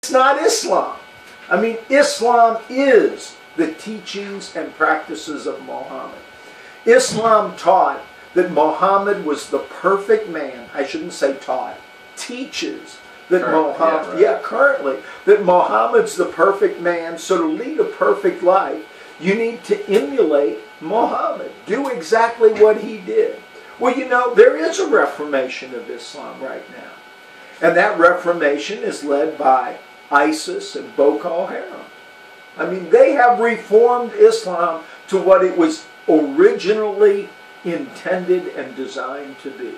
It's not Islam. I mean, Islam is the teachings and practices of Muhammad. Islam taught that Muhammad was the perfect man. I shouldn't say taught. Teaches that currently, that Muhammad's the perfect man. So to lead a perfect life, you need to emulate Muhammad. Do exactly what he did. Well, you know, there is a reformation of Islam right now. And that reformation is led by ISIS and Boko Haram. I mean, they have reformed Islam to what it was originally intended and designed to be.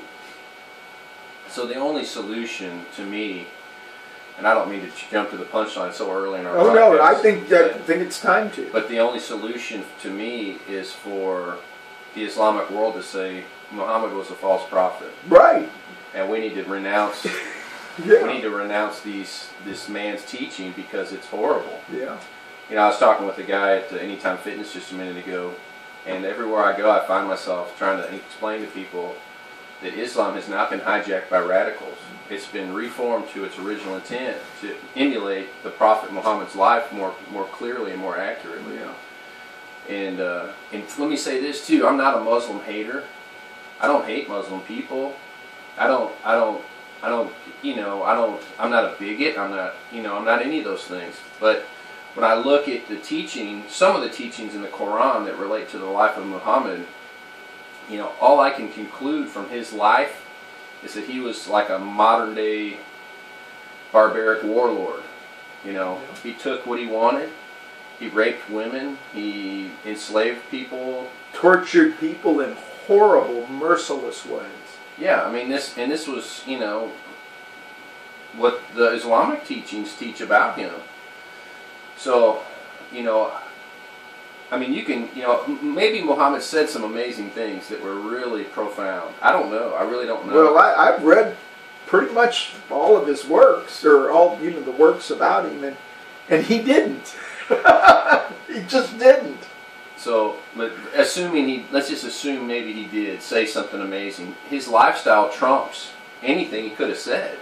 So the only solution to me, and I don't mean to jump to the punchline so early in our podcast. No, I think it's time to. But the only solution to me is for the Islamic world to say Muhammad was a false prophet. Right. And we need to renounce yeah. we need to renounce this man's teaching because it's horrible. Yeah. You know, I was talking with a guy at Anytime Fitness just a minute ago, and everywhere I go I find myself trying to explain to people that Islam has not been hijacked by radicals. It's been reformed to its original intent to emulate the Prophet Muhammad's life more clearly and more accurately. Yeah. And let me say this too: I'm not a Muslim hater. I don't hate Muslim people. I'm not a bigot. I'm not any of those things. But when I look at the teaching, some of the teachings in the Quran that relate to the life of Muhammad, you know, all I can conclude from his life is that he was like a modern day barbaric warlord. You know, he took what he wanted. He raped women. He enslaved people. Tortured people in horrible, merciless ways. Yeah, I mean, this was, you know, what the Islamic teachings teach about him. So, you know, I mean, you can, you know, maybe Muhammad said some amazing things that were really profound. I don't know. I really don't know. Well, I've read pretty much all of his works, or all, you know, the works about him, and he didn't. He just didn't. So, but let's just assume maybe he did say something amazing. His lifestyle trumps anything he could have said.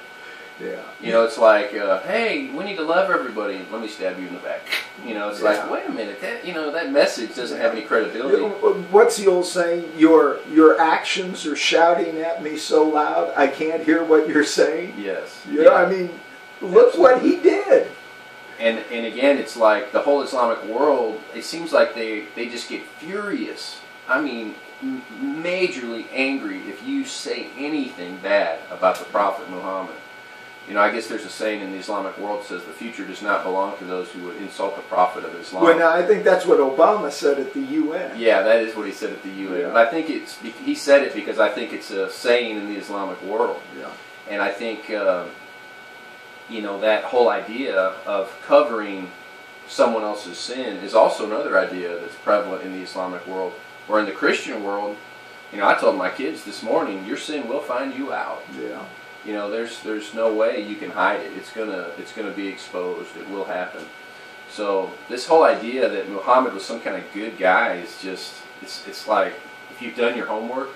Yeah. You know, it's like, hey, we need to love everybody. Let me stab you in the back. You know, it's like, wait a minute, that message doesn't have any credibility. What's the old saying? Your actions are shouting at me so loud, I can't hear what you're saying. Yes. Yeah. I mean, look Absolutely. What he did. And again, it's like the whole Islamic world, it seems like they just get furious. I mean, majorly angry if you say anything bad about the Prophet Muhammad. You know, I guess there's a saying in the Islamic world that says the future does not belong to those who would insult the Prophet of Islam. Well, now, I think that's what Obama said at the UN. Yeah, that is what he said at the UN. Yeah. But I think he said it because I think it's a saying in the Islamic world. Yeah. And I think, you know, that whole idea of covering someone else's sin is also another idea that's prevalent in the Islamic world. Or in the Christian world, you know, I told my kids this morning, your sin will find you out. Yeah. You know, there's no way you can hide it. It's gonna be exposed. It will happen. So this whole idea that Muhammad was some kind of good guy is just it's like, if you've done your homework,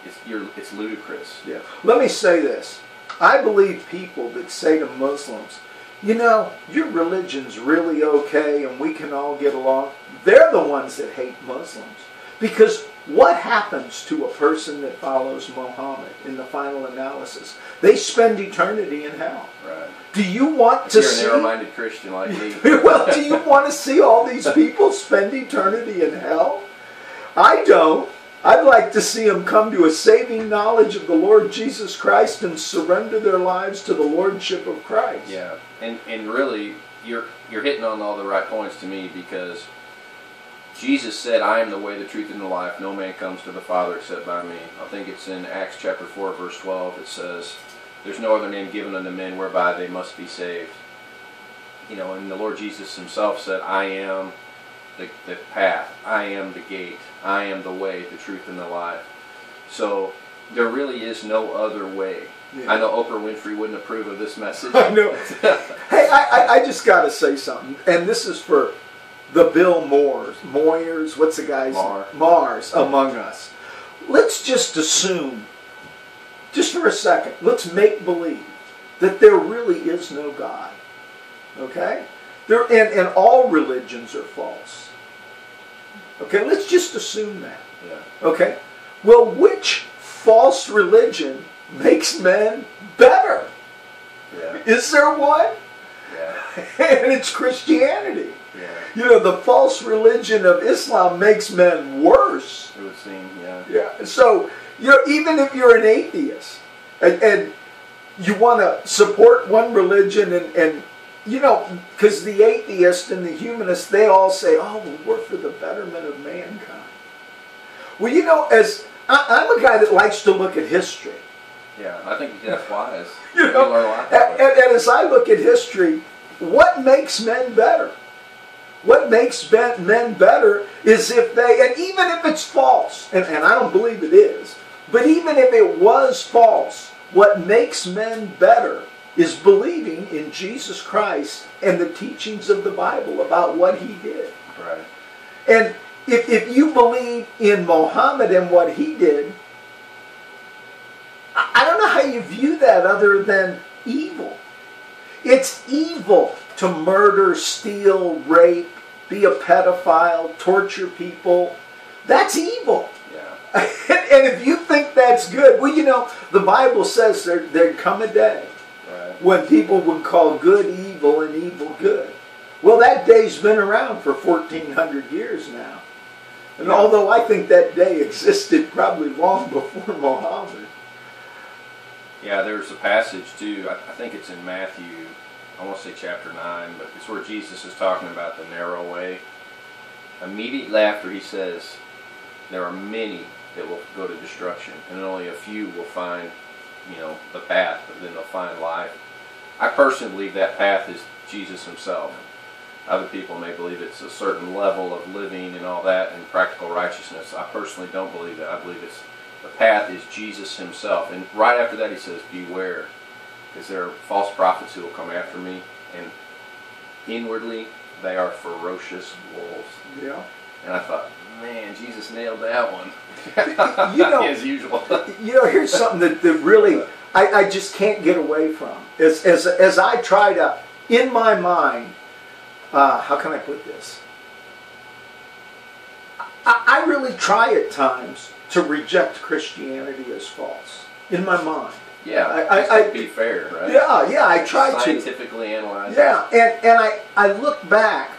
it's ludicrous. Yeah. Let me say this. I believe people that say to Muslims, you know, your religion's really okay and we can all get along, they're the ones that hate Muslims. Because what happens to a person that follows Muhammad in the final analysis? They spend eternity in hell. Right. Do you want to see... You're a narrow-minded Christian like me. Well, do you want to see all these people spend eternity in hell? I don't. I'd like to see them come to a saving knowledge of the Lord Jesus Christ and surrender their lives to the Lordship of Christ. Yeah, and really, you're hitting on all the right points to me, because Jesus said, I am the way, the truth, and the life. No man comes to the Father except by me. I think it's in Acts chapter 4, verse 12. It says, there's no other name given unto men whereby they must be saved. You know, and the Lord Jesus himself said, I am the path. I am the gate. I am the way, the truth, and the life. So there really is no other way. Yeah. I know Oprah Winfrey wouldn't approve of this message. I know. Hey, I just got to say something, and this is for the Bill Moyers, what's the guy's name? Mars among us. Let's just assume, just for a second, let's make believe that there really is no God. Okay? And all religions are false. Okay, let's just assume that. Yeah. Okay? Well, which false religion makes men better? Yeah. Is there one? Yeah. And it's Christianity. Yeah. You know, the false religion of Islam makes men worse. It would seem, yeah. Yeah. So, you know, even if you're an atheist and you want to support one religion and you know, because the atheist and the humanist, they all say, oh, well, we're for the betterment of mankind. Well, you know, as I'm a guy that likes to look at history. Yeah, I think that's wise. You know, learn a lot that way. and as I look at history, what makes men better? What makes men better is if they, and even if it's false, and I don't believe it is, but even if it was false, what makes men better is believing in Jesus Christ and the teachings of the Bible about what he did. Right. And if you believe in Muhammad and what he did, I don't know how you view that other than evil. It's evil to murder, steal, rape, be a pedophile, torture people. That's evil. Yeah. And if you think that's good, well, you know, the Bible says there'd come a day when people would call good evil and evil good. Well, that day's been around for 1,400 years now. And although I think that day existed probably long before Muhammad. Yeah, there's a passage too, I think it's in Matthew, I want to say chapter 9, but it's where Jesus is talking about the narrow way. Immediately after he says, there are many that will go to destruction, and only a few will find, you know, the path, but then they'll find life. I personally believe that path is Jesus himself. Other people may believe it's a certain level of living and all that and practical righteousness. I personally don't believe that. I believe it's the path is Jesus himself. And right after that he says, beware, because there are false prophets who will come after me, and inwardly they are ferocious wolves. Yeah. And I thought, man, Jesus nailed that one. You know, as usual. You know, here's something that really I just can't get away from. As I try to, in my mind, how can I put this? I really try at times to reject Christianity as false in my mind. Yeah, I be fair, right? Yeah, I try to scientifically analyze. Yeah, and I look back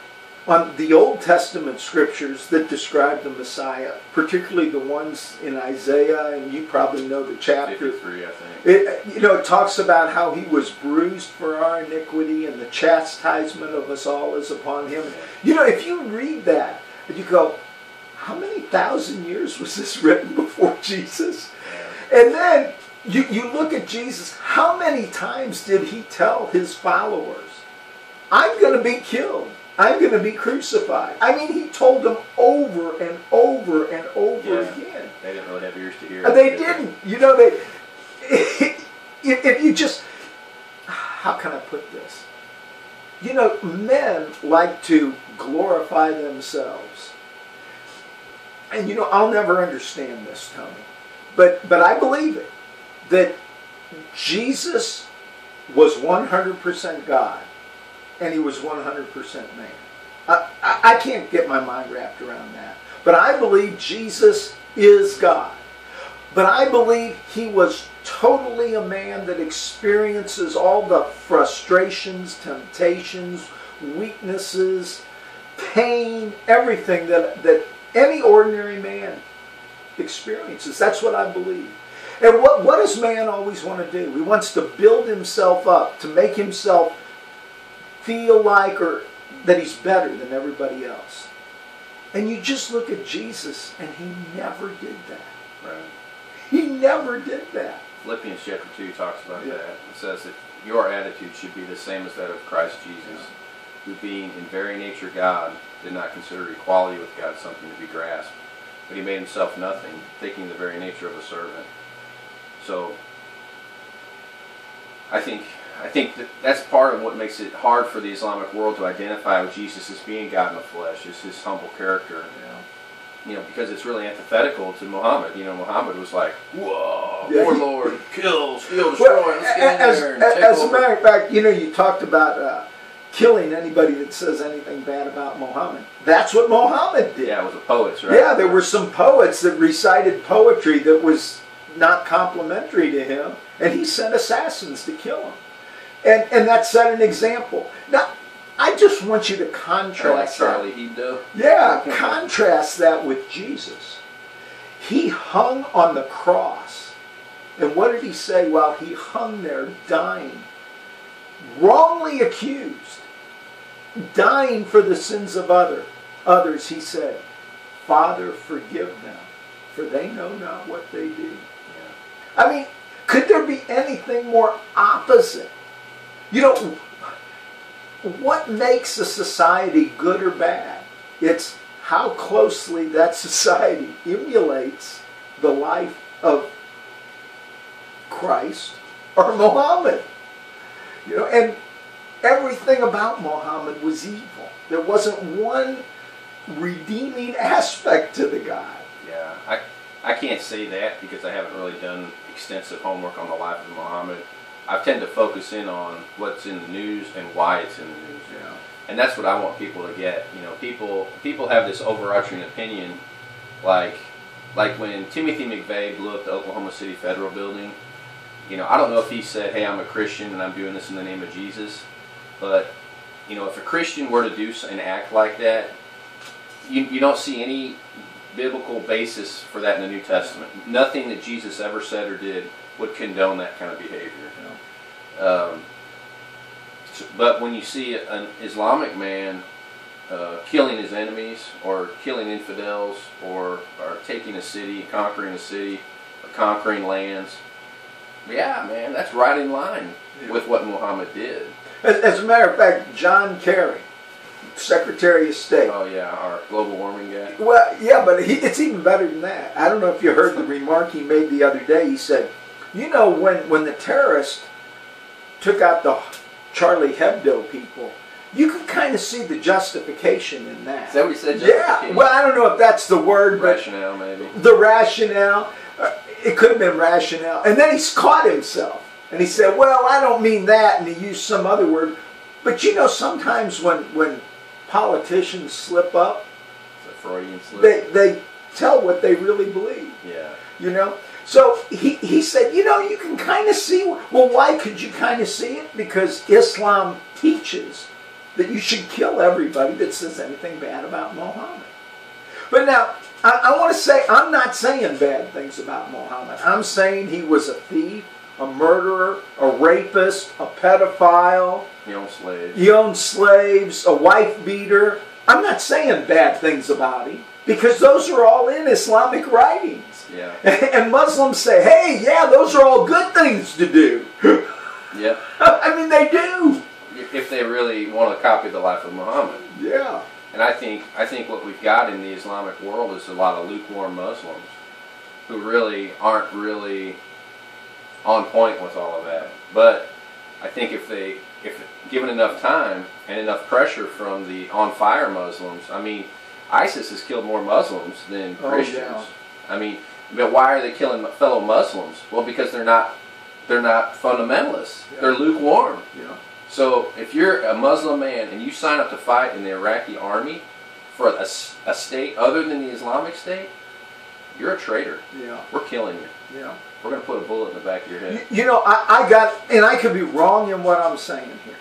on the Old Testament scriptures that describe the Messiah, particularly the ones in Isaiah, and you probably know the chapter. 53, I think. It talks about how he was bruised for our iniquity, and the chastisement of us all is upon him. You know, if you read that, and you go, how many thousand years was this written before Jesus? Yeah. And then you look at Jesus, how many times did he tell his followers, I'm going to be killed. I'm going to be crucified. I mean, he told them over and over and over again. They didn't really have ears to hear. They didn't. You know, if you just, how can I put this? You know, men like to glorify themselves. And you know, I'll never understand this, Tony. But I believe it. That Jesus was 100% God. And he was 100% man. I can't get my mind wrapped around that. But I believe Jesus is God. But I believe he was totally a man that experiences all the frustrations, temptations, weaknesses, pain, everything that any ordinary man experiences. That's what I believe. And what does man always want to do? He wants to build himself up, to make himself feel like or that he's better than everybody else. And you just look at Jesus, and he never did that. Right. He never did that. Philippians chapter 2 talks about that. It says that your attitude should be the same as that of Christ Jesus, who being in very nature God, did not consider equality with God something to be grasped, but he made himself nothing, taking the very nature of a servant. So, I think that's part of what makes it hard for the Islamic world to identify with Jesus as being God in the flesh, is his humble character. You know, because it's really antithetical to Muhammad. You know, Muhammad was like, whoa, warlord, kill, steal, destroy, let's get in there and take as over. a matter of fact, you know, you talked about killing anybody that says anything bad about Muhammad. That's what Muhammad did. Yeah, it was the poets, right? Yeah, there were some poets that recited poetry that was not complimentary to him, and he sent assassins to kill him. And that set an example. Now, I just want you to contrast Charlie Hebdo. Yeah, contrast that with Jesus. He hung on the cross. And what did he say while he hung there dying? Wrongly accused. Dying for the sins of others, he said, Father, forgive them, for they know not what they do. Yeah. I mean, could there be anything more opposite? You know, what makes a society good or bad? It's how closely that society emulates the life of Christ or Muhammad. You know, and everything about Muhammad was evil. There wasn't one redeeming aspect to the guy. Yeah, I can't say that because I haven't really done extensive homework on the life of Muhammad. I tend to focus in on what's in the news and why it's in the news. Yeah. And that's what I want people to get. You know, people have this overarching opinion, like when Timothy McVeigh blew up the Oklahoma City Federal Building. You know, I don't know if he said, "Hey, I'm a Christian and I'm doing this in the name of Jesus," but you know, if a Christian were to do and act like that, you don't see any biblical basis for that in the New Testament. Nothing that Jesus ever said or did would condone that kind of behavior. But when you see an Islamic man killing his enemies, or killing infidels, or taking a city, conquering or conquering lands, yeah, man, that's right in line with what Muhammad did. As a matter of fact, John Kerry, Secretary of State. Oh yeah, our global warming guy. Well, yeah, but it's even better than that. I don't know if you heard the remark he made the other day. He said, you know, when the terrorists took out the Charlie Hebdo people, you could kind of see the justification in that. Is that what he said? Yeah. Well, I don't know if that's the word, rationale, maybe. The rationale. It could have been rationale. And then he's caught himself. And he said, well, I don't mean that. And he used some other word. But you know, sometimes when politicians slip up, it's a Freudian slip. They tell what they really believe. Yeah. You know? So he said, you know, you can kind of see. Well, why could you kind of see it? Because Islam teaches that you should kill everybody that says anything bad about Muhammad. But now, I want to say, I'm not saying bad things about Muhammad. I'm saying he was a thief, a murderer, a rapist, a pedophile. He owned slaves. He owned slaves, a wife beater. I'm not saying bad things about him, because those are all in Islamic writings. Yeah. And Muslims say, hey, yeah, those are all good things to do. Yeah. I mean, they do. If they really want to copy the life of Muhammad. Yeah. And I think what we've got in the Islamic world is a lot of lukewarm Muslims who really aren't really on point with all of that. But I think if given enough time and enough pressure from the on-fire Muslims, I mean, ISIS has killed more Muslims than Christians. Yeah. I mean, but why are they killing fellow Muslims? Well, because they're not fundamentalists. Yeah. They're lukewarm. Yeah. So if you're a Muslim man and you sign up to fight in the Iraqi army for a state other than the Islamic State, you're a traitor. Yeah. We're killing you. Yeah. We're going to put a bullet in the back of your head. You know, I got, and I could be wrong in what I'm saying here,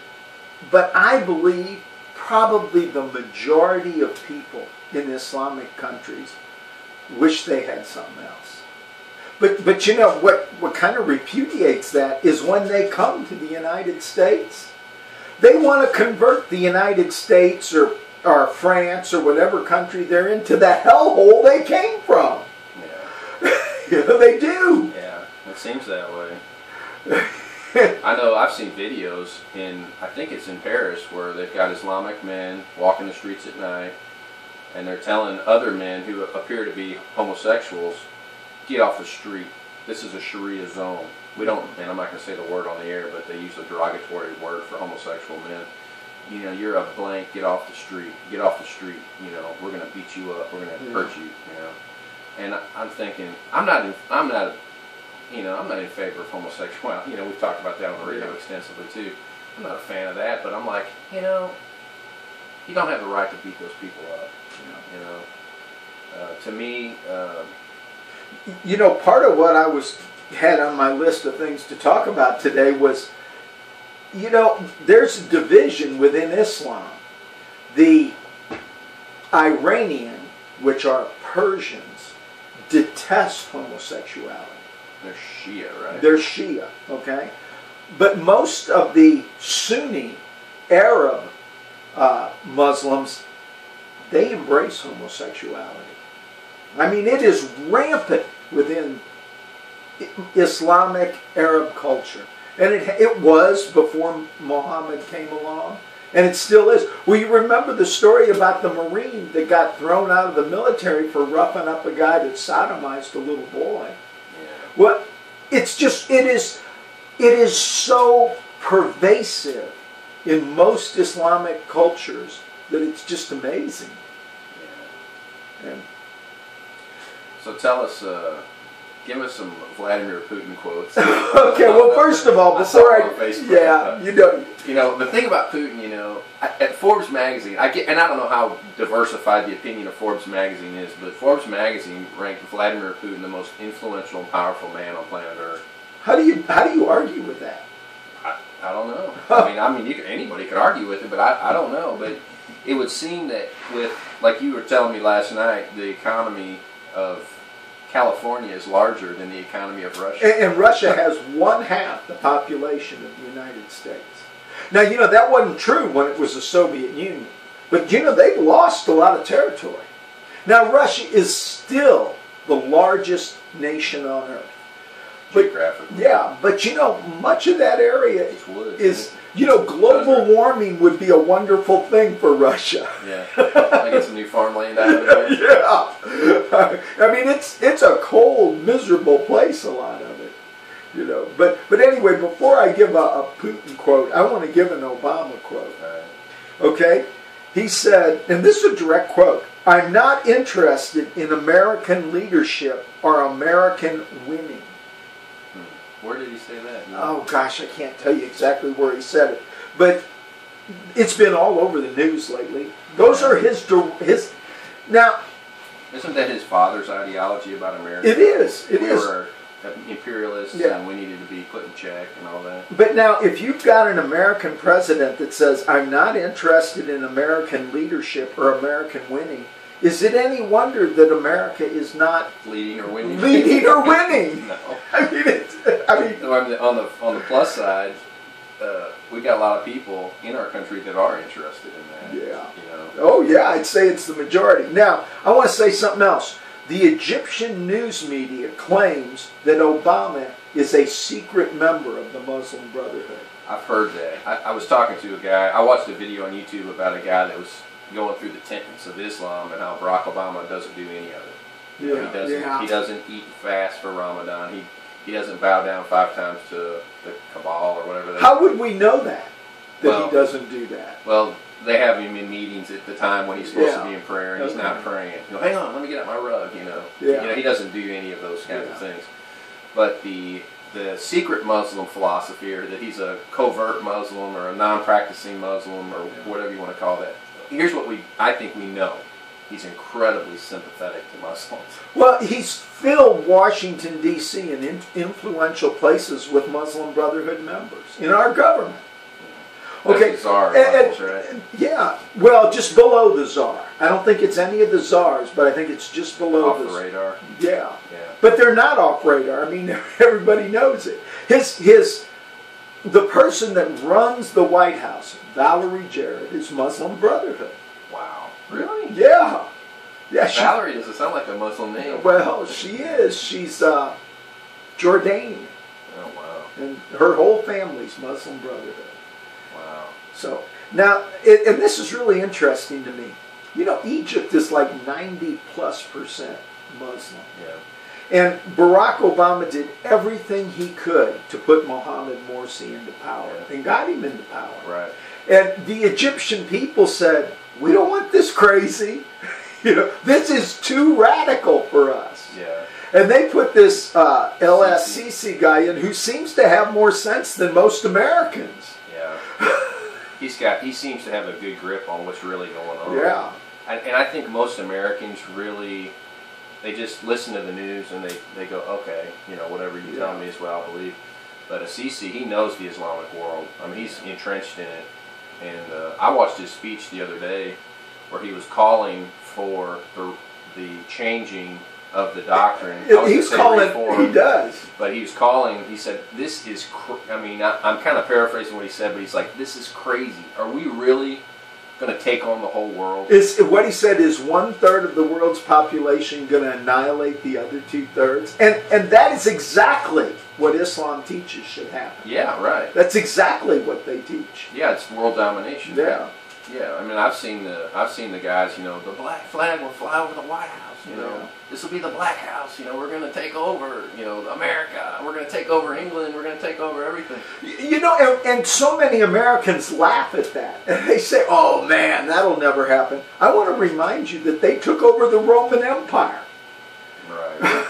but I believe probably the majority of people in Islamic countries wish they had something else. But you know, what kind of repudiates that is when they come to the United States, they want to convert the United States or France or whatever country they're in to the hellhole they came from. Yeah. You know, they do. Yeah, it seems that way. I know I've seen videos I think it's in Paris, where they've got Islamic men walking the streets at night, and they're telling other men who appear to be homosexuals, get off the street. This is a Sharia zone. We don't, and I'm not going to say the word on the air, but they use a derogatory word for homosexual men. You know, you're a blank, get off the street. Get off the street. You know, we're going to beat you up. We're going to hurt you, you know. And I'm thinking, I'm not in favor of homosexuality. You know, we've talked about that on the radio extensively too. I'm not a fan of that, but I'm like, you know, you don't have the right to beat those people up. You know, to me, you know, part of what I had on my list of things to talk about today was, you know, there's a division within Islam. The Iranian, which are Persians, detest homosexuality. they're Shia, right? They're Shia, okay? But most of the Sunni Arab Muslims, they embrace homosexuality. I mean, it is rampant within Islamic Arab culture. And it was before Muhammad came along. And it still is. Well, you remember the story about the Marine that got thrown out of the military for roughing up a guy that sodomized a little boy. Yeah. Well, it's just, it is so pervasive in most Islamic cultures that it's just amazing. Yeah. And So tell us, give us some Vladimir Putin quotes. okay, well, first of all, before on Facebook, you know, the thing about Putin, you know, at Forbes magazine, and I don't know how diversified the opinion of Forbes magazine is, but Forbes magazine ranked Vladimir Putin the most influential and powerful man on planet Earth. How do you argue with that? I don't know. I mean, anybody could argue with it, but I don't know. But it would seem that with, like you were telling me last night, the economy of California is larger than the economy of Russia. And Russia has 1/2 the population of the United States. Now, you know, that wasn't true when it was the Soviet Union. But, you know, they've lost a lot of territory. Now, Russia is still the largest nation on Earth. Geographically. Yeah, but, you know, much of that area is, you know, global desert. warming would be a wonderful thing for Russia. Yeah, I get some new farmland out of it. Yeah, I mean, it's a cold, miserable place, a lot of it, you know. But anyway, before I give a Putin quote, I want to give an Obama quote. Right. Okay, he said, and this is a direct quote: "I'm not interested in American leadership or American winning." Where did he say that? Oh gosh, I can't tell you exactly where he said it, but it's been all over the news lately. Those are his. Now, isn't that his father's ideology about America? It is. We were imperialists, and we needed to be put in check and all that. But now, if you've got an American president that says, "I'm not interested in American leadership or American winning," is it any wonder that America is not leading or winning? Leading or winning? No. I mean, on the plus side, we got a lot of people in our country that are interested in that. Yeah. You know. Oh yeah, I'd say it's the majority. Now, I want to say something else. The Egyptian news media claims that Obama is a secret member of the Muslim Brotherhood. I've heard that. I was talking to a guy. I watched a video on YouTube about a guy that was going through the tenets of Islam and how Barack Obama doesn't do any of it. Yeah. He doesn't eat fast for Ramadan. He doesn't bow down 5 times to the Cabal or whatever. How would we know that he doesn't do that? Well, they have him in meetings at the time when he's supposed to be in prayer, and he's not praying. You know, hang on, let me get out my rug. You know, he doesn't do any of those kinds of things. But the secret Muslim philosophy, or that he's a covert Muslim or a non-practicing Muslim or whatever you want to call that. Here's what I think we know. He's incredibly sympathetic to Muslims. Well, he's filled Washington, D.C. and influential places with Muslim Brotherhood members in our government. Okay. Czar levels, right? Yeah. Well, just below the czar. I don't think it's any of the czars, but I think it's just below the radar. Yeah. But they're not off radar. I mean, everybody knows it. The person that runs the White House, Valerie Jarrett, is Muslim Brotherhood. Wow. Really? Yeah. Yeah. Valerie doesn't sound like a Muslim name. Well, she is. She's Jordanian. Oh, wow. And her whole family's Muslim Brotherhood. Wow. So, now, and this is really interesting to me. You know, Egypt is like 90+% Muslim. Yeah. And Barack Obama did everything he could to put Mohammed Morsi into power and got him into power. Right. And the Egyptian people said, "We don't want this crazy. You know, this is too radical for us." Yeah. And they put this El Sisi guy in who seems to have more sense than most Americans. Yeah. Yeah. He seems to have a good grip on what's really going on. Yeah. And I think most Americans really, they just listen to the news and they go, okay, whatever you tell me is what I'll believe. But Assisi, he knows the Islamic world. I mean, he's entrenched in it. And I watched his speech the other day where he was calling for the changing of the doctrine. He's calling, reform, he does. But he was calling, he said, this is, I'm kind of paraphrasing what he said, but he's like, this is crazy. Are we really going to take on the whole world? What he said is 1/3 of the world's population going to annihilate the other 2/3? And that is exactly what Islam teaches should happen. Yeah, right. That's exactly what they teach. Yeah, it's world domination. Yeah. Yeah, I mean, I've seen the guys, the black flag will fly over the White House, This will be the Black House, we're going to take over, America. We're going to take over England. We're going to take over everything. And so many Americans laugh at that. And they say, oh, man, that'll never happen. I want to remind you that they took over the Roman Empire. Right.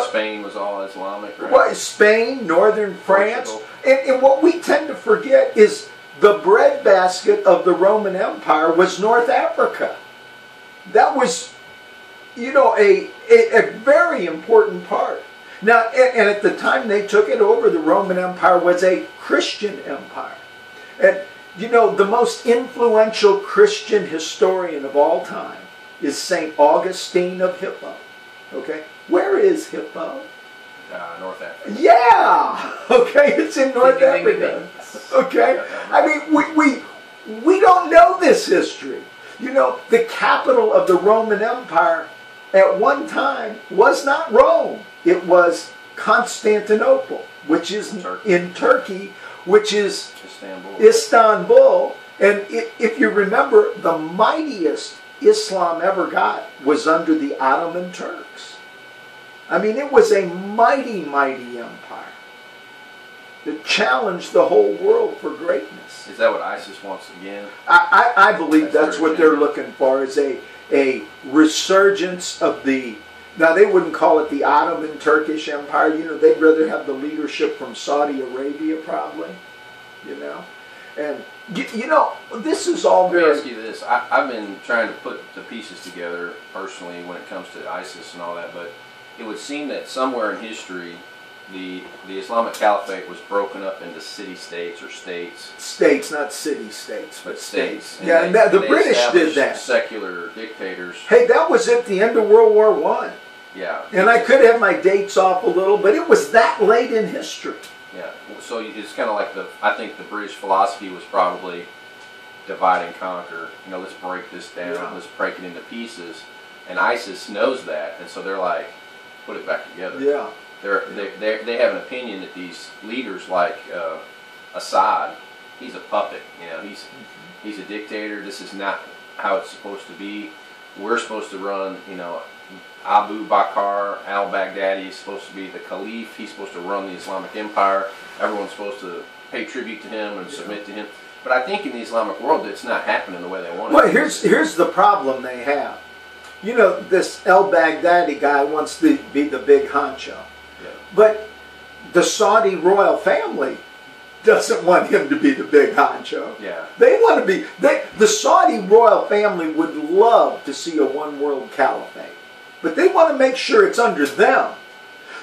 Spain was all Islamic, right? Well, Spain, northern France. And what we tend to forget is the breadbasket of the Roman Empire was North Africa. That was, a very important part. Now, and at the time they took it over, the Roman Empire was a Christian empire. And, the most influential Christian historian of all time is St. Augustine of Hippo. Okay? Where is Hippo? North Africa. Yeah! Okay, it's in North Africa. Okay? I mean, we don't know this history. The capital of the Roman Empire at one time was not Rome. It was Constantinople, which is in Turkey, which is Istanbul. And if you remember, the mightiest Islam ever got was under the Ottoman Turks. I mean, it was a mighty, mighty empire that challenged the whole world for greatness. Is that what ISIS wants again? I believe that's what they're looking for, is a resurgence of the... Now, they wouldn't call it the Ottoman Turkish Empire. They'd rather have the leadership from Saudi Arabia, probably. And, this is all very... Let me ask you this. I've been trying to put the pieces together personally when it comes to ISIS and all that, but it would seem that somewhere in history, the Islamic Caliphate was broken up into city-states or states. States, not city-states, but states. And yeah, and the British did that. Secular dictators. Hey, that was at the end of World War I. Yeah. And I could have my dates off a little, but it was that late in history. Yeah. So it's kind of like I think the British philosophy was probably divide and conquer. Let's break this down. Yeah. Let's break it into pieces. And ISIS knows that, and so they're like, put it back together. Yeah. They have an opinion that these leaders like Assad, he's a puppet. He's a dictator. This is not how it's supposed to be. We're supposed to run. Abu Bakr al-Baghdadi is supposed to be the caliph. He's supposed to run the Islamic Empire. Everyone's supposed to pay tribute to him and submit to him. But I think in the Islamic world, it's not happening the way they want it. Well, here's the problem they have. This al-Baghdadi guy wants to be the big honcho. Yeah. But the Saudi royal family doesn't want him to be the big honcho. Yeah. They want to be... the Saudi royal family would love to see a one-world caliphate. But they want to make sure it's under them.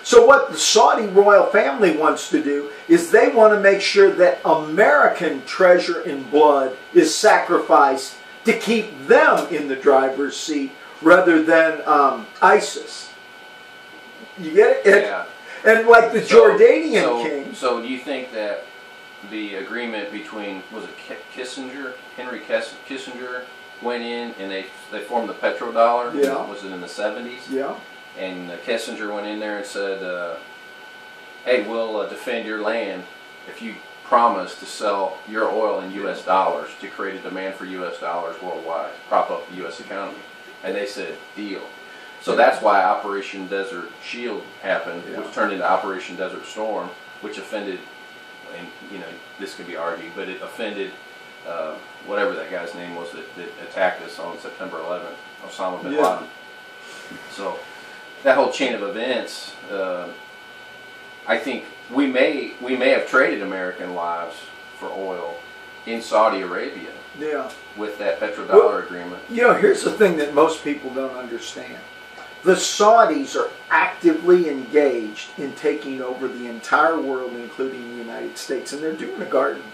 So what the Saudi royal family wants to do is they want to make sure that American treasure and blood is sacrificed to keep them in the driver's seat rather than ISIS. You get it? Yeah. And like the Jordanian king. So do you think that the agreement between, was it Kissinger, Henry Kissinger, went in and they formed the petrodollar? Yeah. Was it in the 70s? Yeah. And Kissinger went in there and said, hey, we'll defend your land if you promise to sell your oil in U.S. dollars to create a demand for U.S. dollars worldwide, to prop up the U.S. economy. And they said, deal. So that's why Operation Desert Shield happened, which turned into Operation Desert Storm, which offended, and this could be argued, but it offended whatever that guy's name was that attacked us on September 11th, Osama bin Laden. So that whole chain of events, I think we may have traded American lives for oil in Saudi Arabia Yeah. with that petrodollar agreement. You know, here's the thing that most people don't understand. The Saudis are actively engaged in taking over the entire world, including the United States, and they're doing a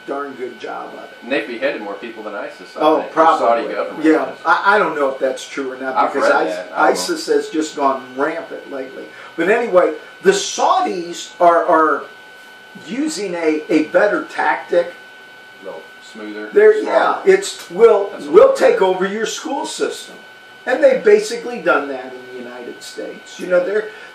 darn good job of it. And they've beheaded more people than ISIS. Oh, The probably. Saudi government. Yeah, has. I don't know if that's true or not, I've because read that. I don't ISIS has just gone rampant lately. But anyway, the Saudis are using a better tactic. A little smoother. Yeah, smarter. we'll take over your school system, and they've basically done that in the United States. You know,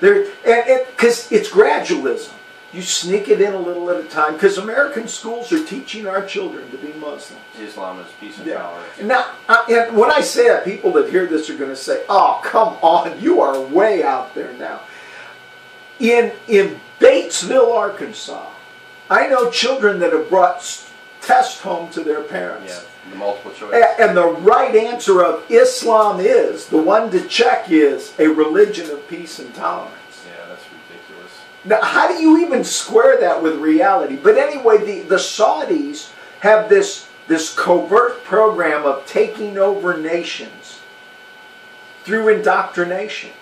because it's gradualism. You sneak it in a little at a time, because American schools are teaching our children to be Muslims. Islam is peace and Yeah. tolerance. Now, and when I say that, people that hear this are going to say, "Oh, come on, you are way out there now." In Batesville, Arkansas, I know children that have brought tests home to their parents. Yeah, the multiple choice. And the right answer of Islam is, the one to check is, a religion of peace and tolerance. Yeah, that's ridiculous. Now, how do you even square that with reality? But anyway, the Saudis have this covert program of taking over nations through indoctrination.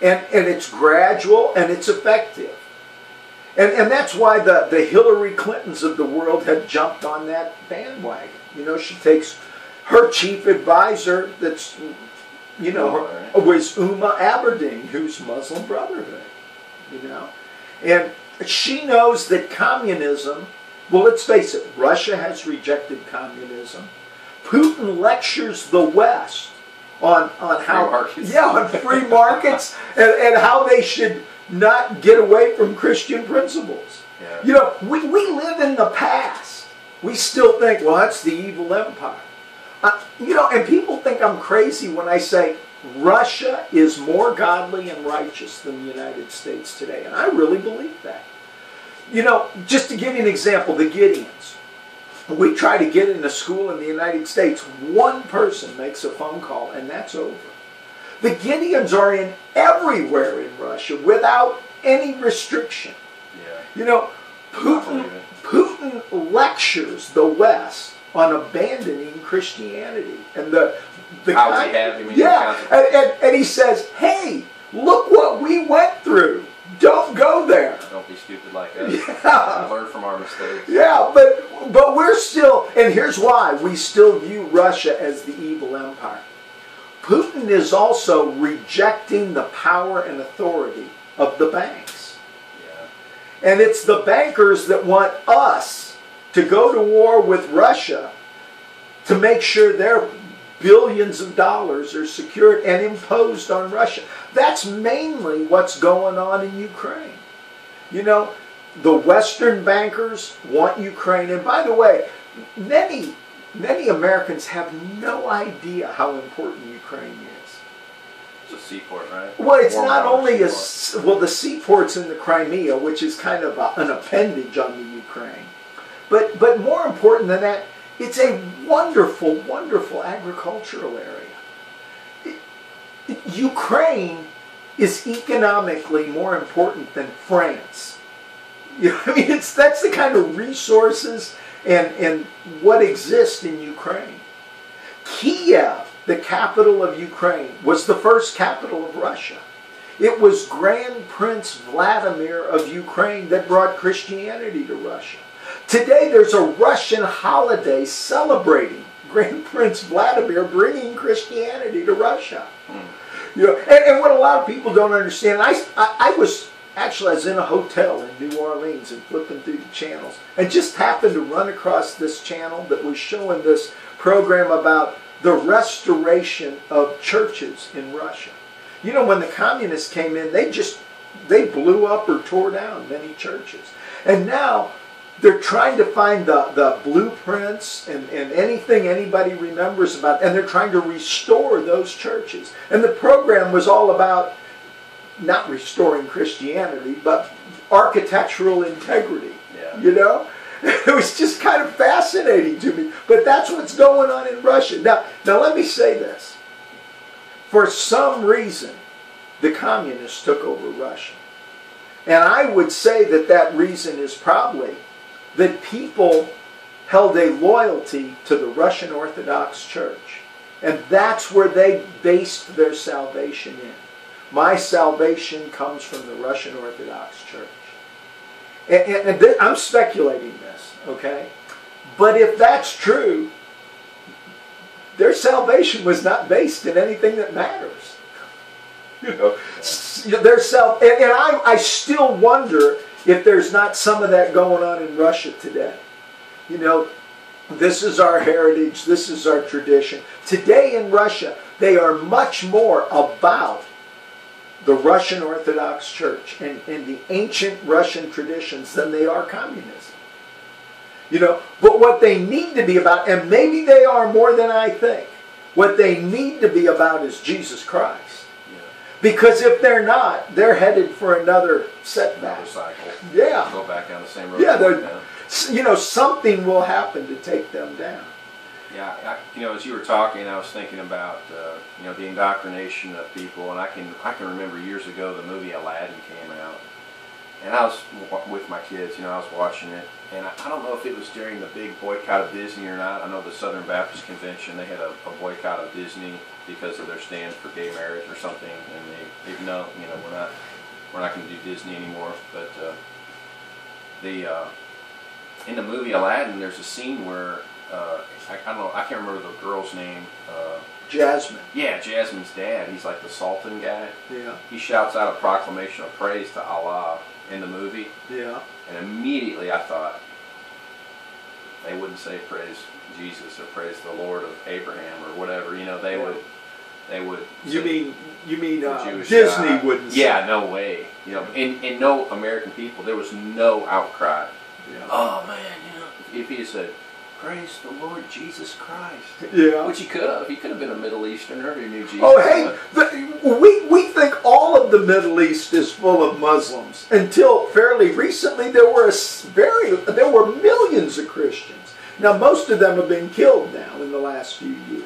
And it's gradual and it's effective. And that's why the Hillary Clintons of the world have jumped on that bandwagon. You know, she takes her chief advisor was Uma Aberdeen, who's Muslim Brotherhood. You know? And she knows that communism, well, let's face it, Russia has rejected communism. Putin lectures the West on how on free markets and how they should not get away from Christian principles. Yeah. You know, we live in the past. We still think, well, that's the evil empire. You know, and people think I'm crazy when I say Russia is more godly and righteous than the United States today. And I really believe that. You know, just to give you an example, the Gideons. We try to get into school in the United States. One person makes a phone call, and that's over. The Gideons are in everywhere in Russia without any restriction. Yeah. You know, Putin lectures the West on abandoning Christianity. And and he says, hey, look what we went through. Don't go there. Don't be stupid like us. Yeah. Learn from our mistakes. Yeah, but we're still, and here's why, we still view Russia as the evil empire. Putin is also rejecting the power and authority of the banks. Yeah. And it's the bankers that want us to go to war with Russia to make sure their billions of dollars are secured and imposed on Russia. That's mainly what's going on in Ukraine. You know, the Western bankers want Ukraine. And by the way, many Americans have no idea how important Ukraine is. It's a seaport, right? Well, it's not only the seaport's in the Crimea, which is kind of an appendage on the Ukraine. But more important than that, it's a wonderful, wonderful agricultural area. Ukraine is economically more important than France. You know, I mean, that's the kind of resources and what exists in Ukraine. Kiev, the capital of Ukraine, was the first capital of Russia. It was Grand Prince Vladimir of Ukraine that brought Christianity to Russia. Today there's a Russian holiday celebrating Grand Prince Vladimir bringing Christianity to Russia. You know, and what a lot of people don't understand, I was in a hotel in New Orleans and flipping through the channels and just happened to run across this channel that was showing this program about the restoration of churches in Russia. You know, when the communists came in, they blew up or tore down many churches. And now they're trying to find the blueprints and anything anybody remembers about, and they're trying to restore those churches. And the program was all about not restoring Christianity, but architectural integrity. Yeah. You know? It was just kind of fascinating to me. But that's what's going on in Russia. Now let me say this. For some reason, the communists took over Russia. And I would say that reason is probably that people held a loyalty to the Russian Orthodox Church. And that's where they based their salvation in. My salvation comes from the Russian Orthodox Church. And I'm speculating this, okay? But if that's true, their salvation was not based in anything that matters. You know, and I still wonder if there's not some of that going on in Russia today. You know, this is our heritage, this is our tradition. Today in Russia, they are much more about the Russian Orthodox Church and the ancient Russian traditions than they are communism. You know, but what they need to be about, and maybe they are more than I think, what they need to be about is Jesus Christ. Because if they're not, they're headed for another setback. Another cycle. Yeah. Go back down the same road. Yeah, you know, something will happen to take them down. Yeah, you know, as you were talking, I was thinking about you know, the indoctrination of people, and I can remember years ago the movie Aladdin came out, and I was with my kids. You know, I was watching it, and I don't know if it was during the big boycott of Disney or not. I know the Southern Baptist Convention, they had a boycott of Disney because of their stand for gay marriage or something, and they know, you know, we're not going to do Disney anymore. But in the movie Aladdin, there's a scene where I don't know, I can't remember the girl's name. Jasmine. Yeah, Jasmine's dad. He's like the Sultan guy. Yeah. He shouts out a proclamation of praise to Allah in the movie. Yeah. And immediately I thought, they wouldn't say praise Jesus or praise the Lord of Abraham or whatever. You know, they would. You mean Jewish Disney guy. wouldn't? Yeah, no way. You know, and no American people. There was no outcry. Yeah. Oh man, you know, if he had said, praise the Lord Jesus Christ. Yeah. Which he could have. He could have been a Middle Easterner who knew Jesus. Oh, hey, we think all of the Middle East is full of Muslims. Until fairly recently, there were millions of Christians. Now, most of them have been killed now in the last few years.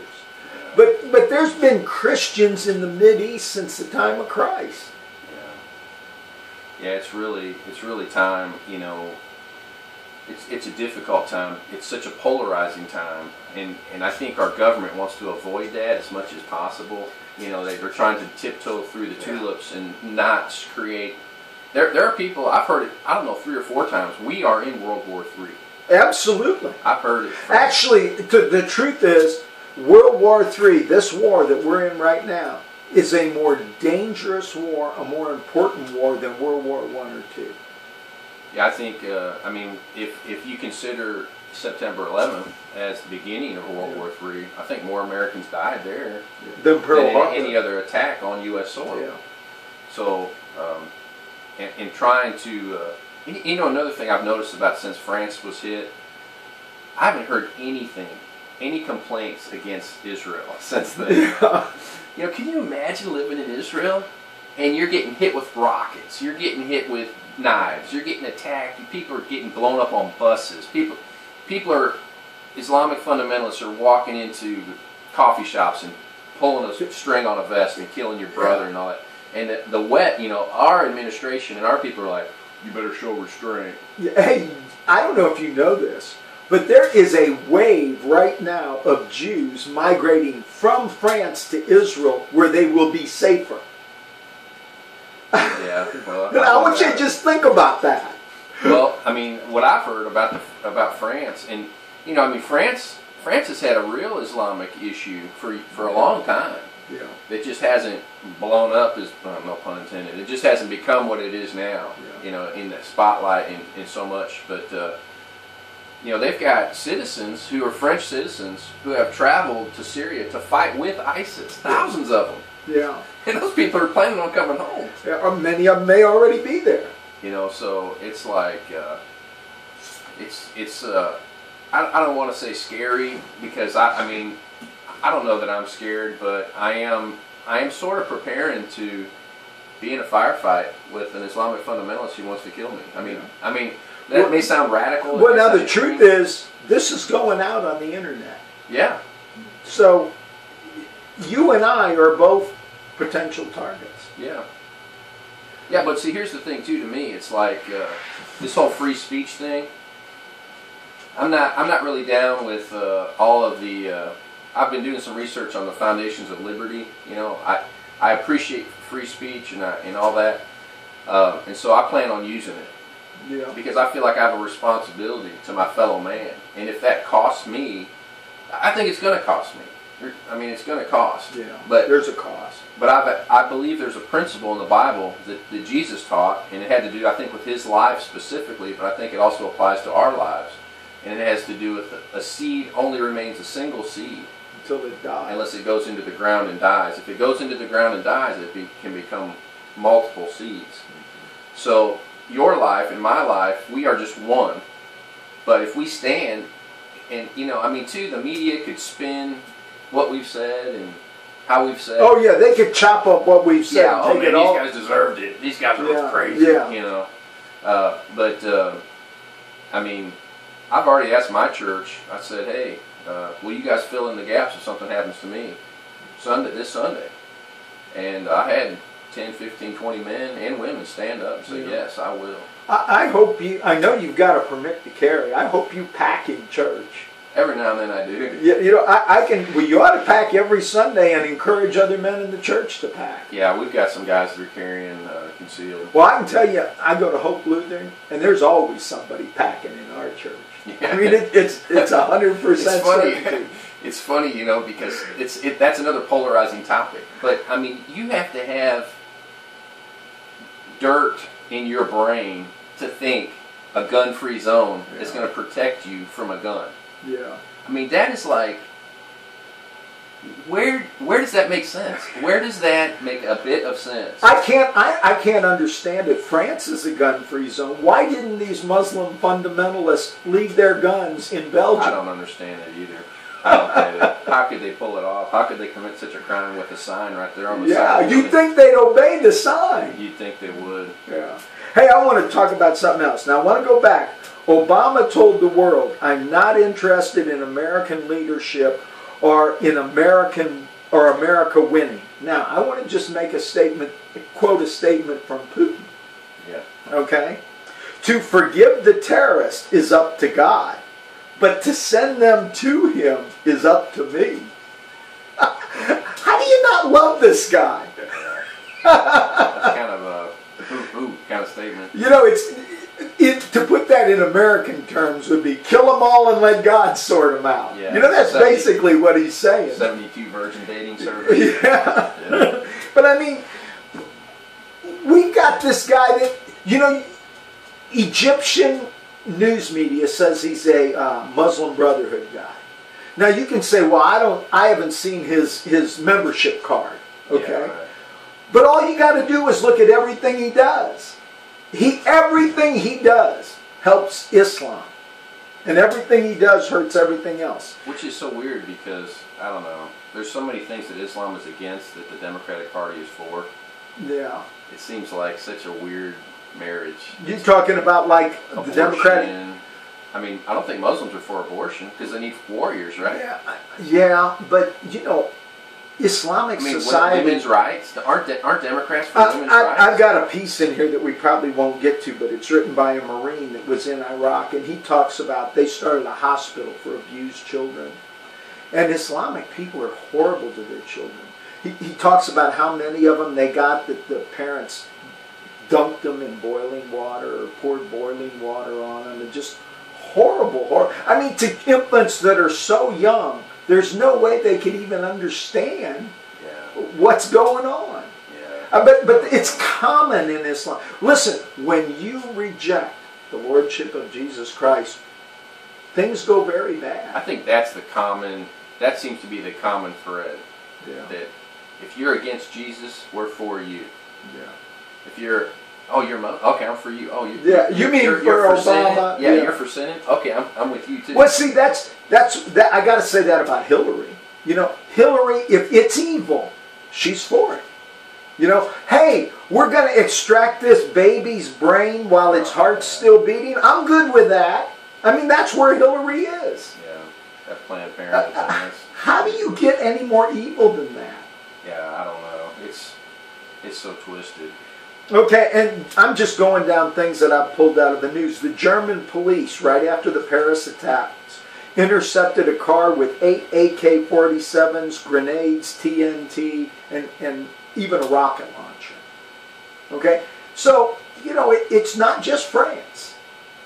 But there's been Christians in the Mideast since the time of Christ. Yeah, it's really time, you know. It's a difficult time. It's such a polarizing time, and I think our government wants to avoid that as much as possible. You know, they're trying to tiptoe through the tulips and not create. There are people, I've heard it, I don't know, 3 or 4 times. We are in World War III. Absolutely. I've heard it. Actually, the truth is, World War III, this war that we're in right now, is a more dangerous war, a more important war than World War I or II. Yeah, I think, I mean, if you consider September 11th as the beginning of World War III, I think more Americans died there than Pearl Harbor. Any other attack on U.S. soil. Yeah. So, in trying to, you know, another thing I've noticed about since France was hit, I haven't heard any complaints against Israel since then. You know, can you imagine living in Israel and you're getting hit with rockets, you're getting hit with knives, you're getting attacked, people are getting blown up on buses, people are, Islamic fundamentalists are walking into coffee shops and pulling a string on a vest and killing your brother and all that. And you know, our administration and our people are like, you better show restraint. Hey, I don't know if you know this, but there is a wave right now of Jews migrating from France to Israel where they will be safer. Yeah, well, I want you to just think about that. Well, I mean, what I've heard about France, and you know, I mean, France has had a real Islamic issue for a long time. Yeah. It just hasn't blown up, as no pun intended. It just hasn't become what it is now. Yeah. You know, in the spotlight in so much. But you know, they've got citizens who are French citizens who have traveled to Syria to fight with ISIS. Thousands of them. Yeah. And those people are planning on coming home. Yeah, or many of them may already be there. You know, so it's like, I don't want to say scary, because I mean, I don't know that I'm scared, but I am sort of preparing to be in a firefight with an Islamic fundamentalist who wants to kill me. I mean, that may sound radical. Well, now the truth is, this is going out on the internet. Yeah. So, you and I are both potential targets. Yeah. Yeah, but see, here's the thing, too, to me. It's like, this whole free speech thing, I'm not really down with all of the. I've been doing some research on the foundations of liberty. You know, I appreciate free speech and all that, and so I plan on using it. Yeah. Because I feel like I have a responsibility to my fellow man, and if that costs me, I think it's going to cost me. I mean, it's going to cost. Yeah. But there's a cost. But I believe there's a principle in the Bible that Jesus taught, and it had to do, I think, with his life specifically, but I think it also applies to our lives. And it has to do with a seed only remains a single seed. Until it dies. Unless it goes into the ground and dies. If it goes into the ground and dies, it can become multiple seeds. So your life and my life, we are just one. But if we stand, and, you know, I mean, too, the media could spin what we've said and how we've said. Oh, yeah, they could chop up what we've said Yeah, and oh take man, it all. these guys deserved it. These guys are Yeah, crazy, yeah. you know. I mean, I've already asked my church. I said, hey, will you guys fill in the gaps if something happens to me this Sunday? And I had 10, 15, 20 men and women stand up and say, yes, I will. I hope you, I know you've got a permit to carry. I hope you pack in church. Every now and then I do. You know, well, you ought to pack every Sunday and encourage other men in the church to pack. Yeah, we've got some guys that are carrying concealed. Well, I can tell you, I go to Hope Lutheran, and there's always somebody packing in our church. Yeah. I mean, it's 100% It's funny. certainty. It's funny, you know, because that's another polarizing topic. But I mean, you have to have dirt in your brain to think a gun-free zone is going to protect you from a gun. Yeah. I mean, that is like, where does that make sense? Where does that make a bit of sense? I can't understand it. France is a gun-free zone. Why didn't these Muslim fundamentalists leave their guns in Belgium? I don't understand it either. I don't get it. How could they pull it off? How could they commit such a crime with a sign right there on the side? Yeah, you'd think they'd obey the sign. You'd think they would. Yeah. Hey, I want to talk about something else. Now, I want to go back. Obama told the world, I'm not interested in American leadership or in America winning. Now, I want to just make a statement, quote a statement from Putin. Yeah. Okay? To forgive the terrorist is up to God, but to send them to him is up to me. How do you not love this guy? That's kind of a kind of statement. You know, to put that in American terms would be kill them all and let God sort them out. Yeah. You know, that's basically what he's saying. 72 virgin dating survey. Yeah. But I mean, we got this guy that, you know, Egyptian news media says he's a Muslim Brotherhood guy. Now you can say, well, I haven't seen his membership card. Okay. Yeah, right. But all you got to do is look at everything he does. Everything he does helps Islam. And everything he does hurts everything else. Which is so weird because, I don't know, there's so many things that Islam is against that the Democratic Party is for. Yeah. It seems like such a weird marriage. You're talking about like Abortion. the Democratic... I mean, I don't think Muslims are for abortion because they need warriors, right? Yeah, but, you know, Islamic society... Women's rights? Aren't Democrats for women's rights? I've got a piece in here that we probably won't get to, but it's written by a Marine that was in Iraq, and he talks about they started a hospital for abused children. And Islamic people are horrible to their children. He talks about how many of them they got that the parents dunked them in boiling water or poured boiling water on them, and just horrible. I mean, to infants that are so young, there's no way they can even understand what's going on. Yeah. But it's common in Islam. Listen, when you reject the Lordship of Jesus Christ, things go very bad. I think that seems to be the common thread. Yeah. That if you're against Jesus, we're for you. Yeah. If you're, okay, I'm for you. Oh, you mean you're for Senate? Obama? Yeah, you're for Senate? Okay, I'm with you too. Well, see, that's I got to say that about Hillary. You know, Hillary, if it's evil, she's for it. You know, hey, we're going to extract this baby's brain while its heart's still beating. I'm good with that. I mean, that's where Hillary is. Yeah, that Planned Parenthood thing. How do you get any more evil than that? Yeah, I don't know. It's so twisted. Okay, and I'm just going down things that I've pulled out of the news. The German police, right after the Paris attacks, intercepted a car with 8 AK-47s, grenades, TNT, and even a rocket launcher. Okay, so it's not just France.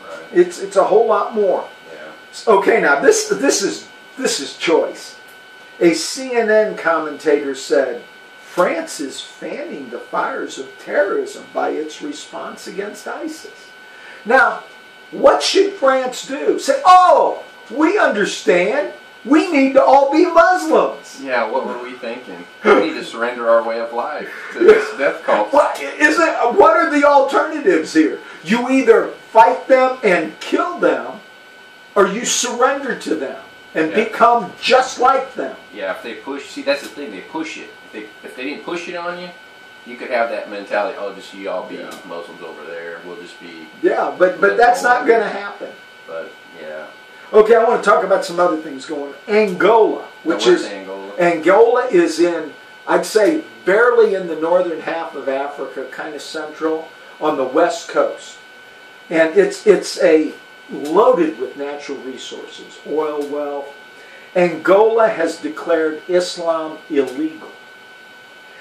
Right. It's a whole lot more. Yeah. Okay, now this is choice. A CNN commentator said, France is fanning the fires of terrorism by its response against ISIS. Now, what should France do? Say, oh, we understand. We need to all be Muslims. Yeah, what were we thinking? We need to surrender our way of life to this death cult. What are the alternatives here? You either fight them and kill them, or you surrender to them and become just like them. Yeah, if they push, see, that's the thing, they push it. If they didn't push it on you, you could have that mentality, oh, just you all be Muslims over there, we'll just be... Yeah, but that's not going to happen. But, yeah. Okay, I want to talk about some other things going on. Angola, Angola is in, I'd say, barely in the northern half of Africa, kind of central, on the west coast. And it's loaded with natural resources, oil wealth. Angola has declared Islam illegal.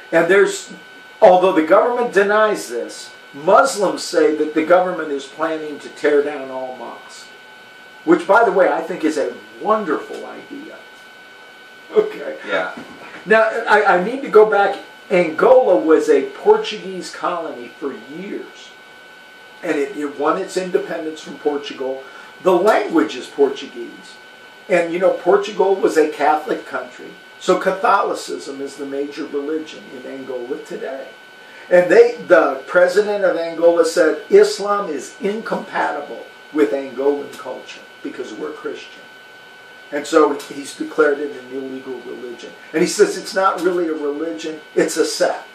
And although the government denies this, Muslims say that the government is planning to tear down all mosques. Which, by the way, I think is a wonderful idea. Okay. Yeah. Now, I need to go back. Angola was a Portuguese colony for years. And it won its independence from Portugal. The language is Portuguese. And, Portugal was a Catholic country. So Catholicism is the major religion in Angola today. And the president of Angola said Islam is incompatible with Angolan culture because we're Christian. And so he's declared it an illegal religion. And he says it's not really a religion, it's a sect.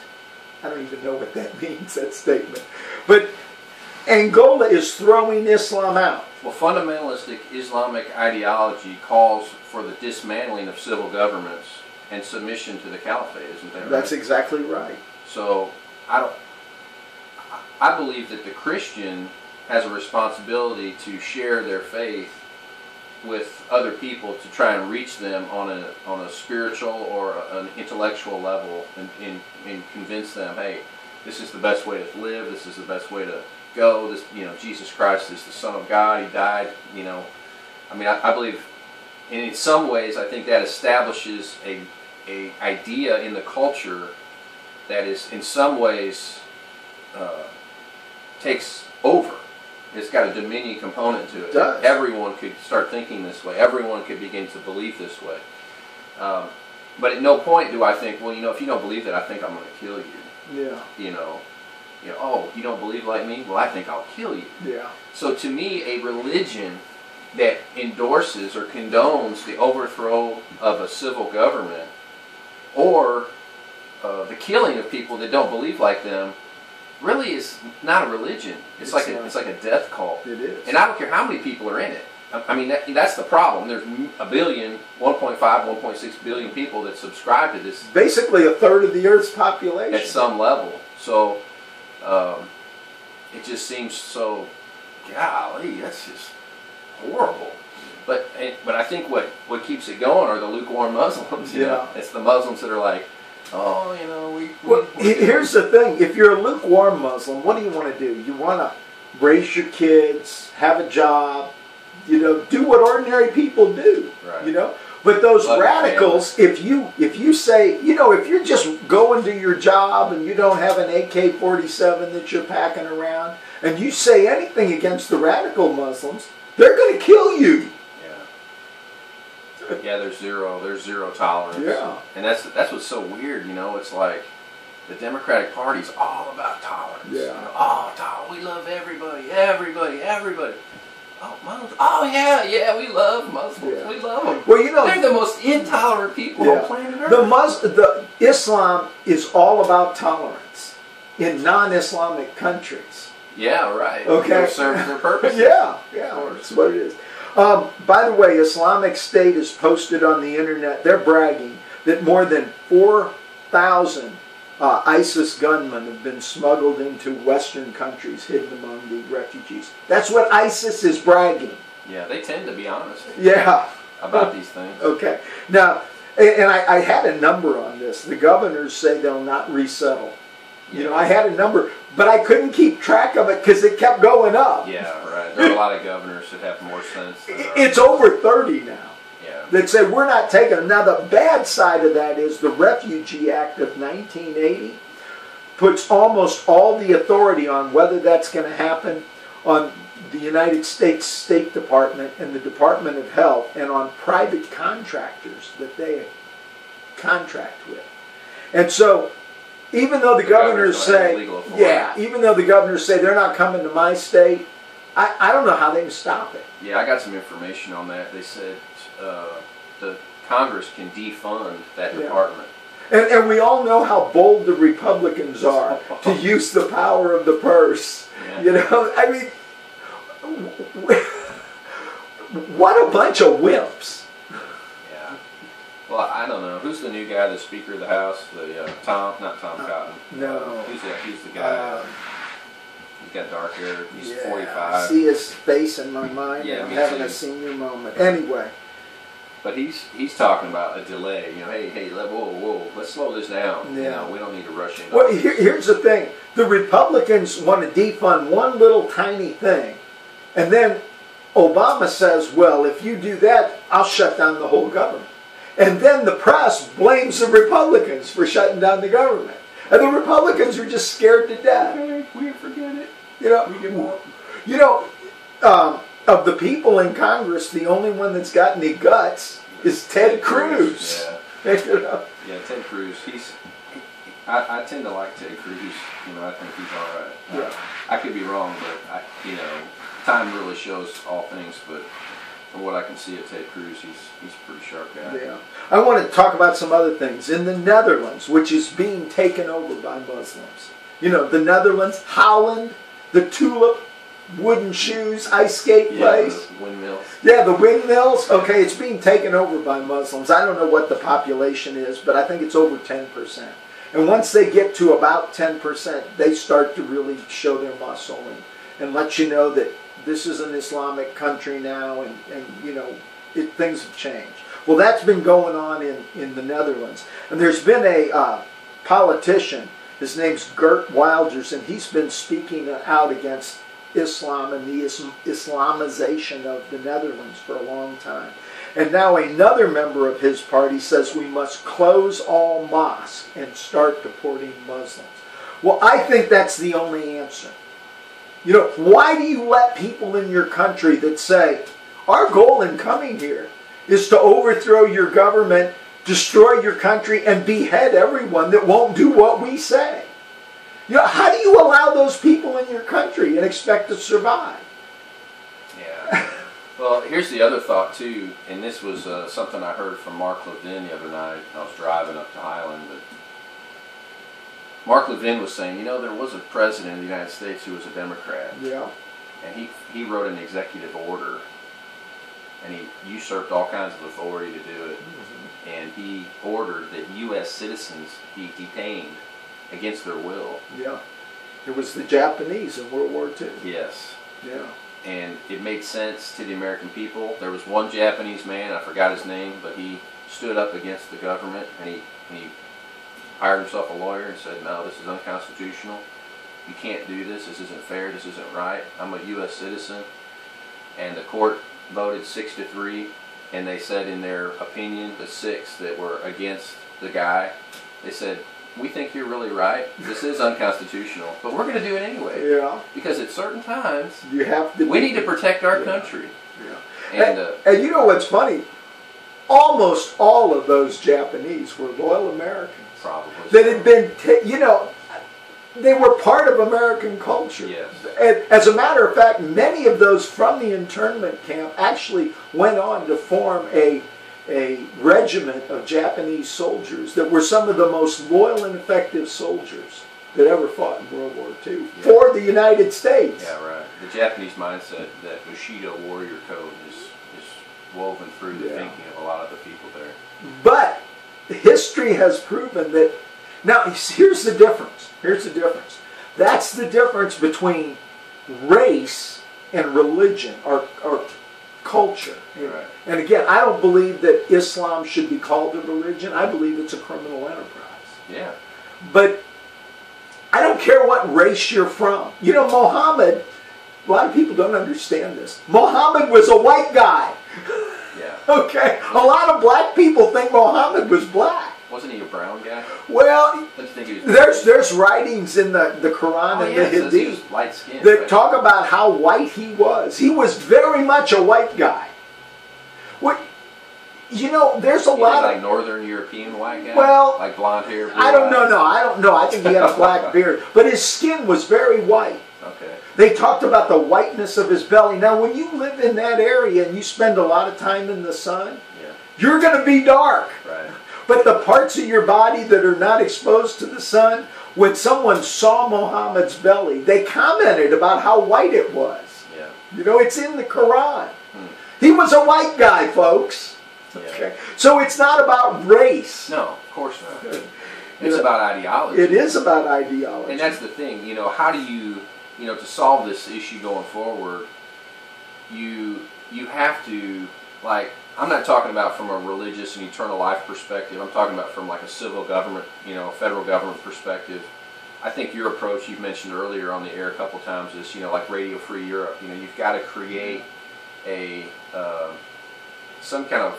I don't even know what that means, that statement. But Angola is throwing Islam out. Well, fundamentalistic Islamic ideology calls for the dismantling of civil governments and submission to the caliphate, isn't that right? That's exactly right. So, I believe that the Christian has a responsibility to share their faith with other people to try and reach them on a spiritual or an intellectual level and convince them, hey, this is the best way to live, this is the best way to go, this, Jesus Christ is the Son of God, He died, I believe, and in some ways I think that establishes a idea in the culture that is in some ways takes over. It's got a dominion component to it. It does. Everyone could start thinking this way. Everyone could begin to believe this way. But at no point do I think, well, if you don't believe that, I think I'm going to kill you. Yeah. Oh, you don't believe like me? Well, I think I'll kill you. Yeah. So to me, a religion that endorses or condones the overthrow of a civil government or the killing of people that don't believe like them really is not a religion. It's like a death cult. It is. And I don't care how many people are in it. That's the problem. There's a billion, 1.5, 1.6 billion people that subscribe to this. Basically a third of the Earth's population. At some level. So it just seems so, golly, that's just horrible. But I think what keeps it going are the lukewarm Muslims. It's the Muslims that are like, oh, here's the thing. If you're a lukewarm Muslim, what do you want to do? You want to raise your kids, have a job, do what ordinary people do. Right. But those radicals, if you say, if you're just going to your job and you don't have an AK-47 that you're packing around, and you say anything against the radical Muslims, they're going to kill you. Yeah, there's zero tolerance. Yeah. And that's what's so weird, it's like the Democratic Party's all about tolerance. Yeah. We love everybody. Oh, Muslims. Oh, yeah, we love Muslims. Yeah. We love them. Well, they're the most intolerant people on planet Earth. The Islam is all about tolerance in non-Islamic countries. Yeah, right. Okay. It serves their purpose. Yeah, that's what it is. By the way, Islamic State has posted on the internet, they're bragging that more than 4,000 ISIS gunmen have been smuggled into Western countries, hidden among the refugees. That's what ISIS is bragging. Yeah, they tend to be honest. Yeah. About these things. Okay. Now, and I had a number on this. The governors say they'll not resettle. You know, I had a number, but I couldn't keep track of it because it kept going up. Yeah, right. There are a lot of governors that have more sense. It's over 30 now. Yeah. That say we're not taking them. Now, the bad side of that is the Refugee Act of 1980 puts almost all the authority on whether that's going to happen on the United States State Department and the Department of Health, and on private contractors that they contract with. And so, even though the governors say, even though the governors say they're not coming to my state, I don't know how they can stop it. Yeah, I got some information on that. They said the Congress can defund that department. And we all know how bold the Republicans are to use the power of the purse. Yeah. You know, I mean, what a bunch of wimps. Yeah. Well, I don't know. Who's the new guy, the Speaker of the House? Not Tom Cotton. No. Who's the guy? He's got dark hair. He's 45. I see his face in my mind. Yeah, I'm having a senior moment. Anyway. But he's talking about a delay. You know, hey, whoa, let's slow this down. Yeah. You know, we don't need to rush in. Well, here's the thing. The Republicans want to defund one little tiny thing. And then Obama says, well, if you do that, I'll shut down the whole government. And then the press blames the Republicans for shutting down the government. And the Republicans are just scared to death. Okay, we forget it. You know, of the people in Congress, the only one that's got any guts is Ted Cruz. Yeah. Yeah, Ted Cruz. I tend to like Ted Cruz. You know, I think he's all right. Yeah. I could be wrong, but time really shows all things. But from what I can see of Ted Cruz, he's a pretty sharp guy. Yeah. I want to talk about some other things. In the Netherlands, which is being taken over by Muslims. You know, the Netherlands, Holland, the Tulip, wooden shoes, ice skate place. The windmills. Yeah, the windmills. Okay, it's being taken over by Muslims. I don't know what the population is, but I think it's over 10%. And once they get to about 10%, they start to really show their muscle and let you know that this is an Islamic country now, and you know, things have changed. Well, that's been going on in the Netherlands. And there's been a politician, his name's Geert Wilders, and he's been speaking out against Islam and the Islamization of the Netherlands for a long time. And now another member of his party says we must close all mosques and start deporting Muslims. Well, I think that's the only answer. You know, why do you let people in your country that say, our goal in coming here is to overthrow your government, destroy your country, and behead everyone that won't do what we say? You know, how do you allow those people in your country and expect to survive? Yeah. Well, here's the other thought, too, and this was something I heard from Mark Levin the other night. I was driving up to Highland, but Mark Levin was saying, you know, there was a president of the United States who was a Democrat. Yeah. And he wrote an executive order, and he usurped all kinds of authority to do it. Mm-hmm. And he ordered that U.S. citizens be detained against their will. Yeah. It was the Japanese in World War II. Yes. Yeah. And it made sense to the American people. There was one Japanese man, I forgot his name, but he stood up against the government, and he hired himself a lawyer and said, no, this is unconstitutional. You can't do this. This isn't fair. This isn't right. I'm a U.S. citizen. And the court voted 6-3, and they said in their opinion, the 6 that were against the guy, they said, we think you're really right. This is unconstitutional, but we're going to do it anyway. Yeah. Because at certain times, you have to. We need to protect our country. Yeah. And you know what's funny? Almost all of those Japanese were loyal Americans. Probably. That had been, you know, they were part of American culture. Yes. And as a matter of fact, many of those from the internment camp actually went on to form a regiment of Japanese soldiers that were some of the most loyal and effective soldiers that ever fought in World War II for the United States. Yeah, right. The Japanese mindset, that Bushido warrior code is woven through the thinking of a lot of the people there. But history has proven that Now, here's the difference. Here's the difference. That's the difference between race and religion, or culture. Right. And again, I don't believe that Islam should be called a religion. I believe it's a criminal enterprise. Yeah. But I don't care what race you're from. You know, Muhammad, a lot of people don't understand this. Muhammad was a white guy. Yeah. Okay? A lot of black people think Muhammad was black. Wasn't he a brown guy? Well, Don't you think he was there's writings in the Quran and the it says he Hadith was light skinned. that talk about how white he was. He was very much a white guy. What, you know, there's a lot like of Northern European white guy. Well, like blonde hair. Blue I don't know. eyes? No, I don't know. I think he had a black beard, but his skin was very white. Okay. They talked about the whiteness of his belly. Now, when you live in that area and you spend a lot of time in the sun, Yeah. you're going to be dark. Right. But the parts of your body that are not exposed to the sun, when someone saw Muhammad's belly, they commented about how white it was. Yeah. You know, it's in the Quran. He was a white guy, folks. Yeah. Okay. So it's not about race. No, of course not. It's about ideology. It is about ideology. And that's the thing, you know, how do you, you know, to solve this issue going forward, you have to, like, I'm not talking about from a religious and eternal life perspective. I'm talking about from like a civil government, you know, federal government perspective. I think your approach you've mentioned earlier on the air a couple times is, you know, like Radio Free Europe. You know, you've got to create a some kind of,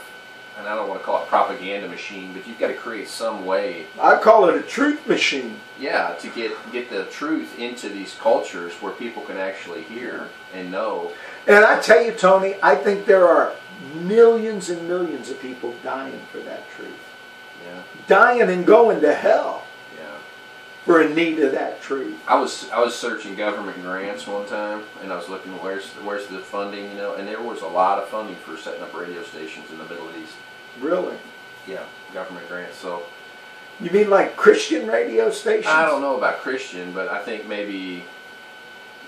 and I don't want to call it propaganda machine, but you've got to create some way. I call it a truth machine. Yeah, to get the truth into these cultures where people can actually hear and know. And I tell you, Tony, I think there are millions and millions of people dying for that truth. Yeah. Dying and going to hell Yeah. for a need of that truth. I was searching government grants one time, and I was looking where's the funding, you know, and there was a lot of funding for setting up radio stations in the Middle East. Really? Yeah, government grants. So You mean like Christian radio stations? I don't know about Christian, but I think maybe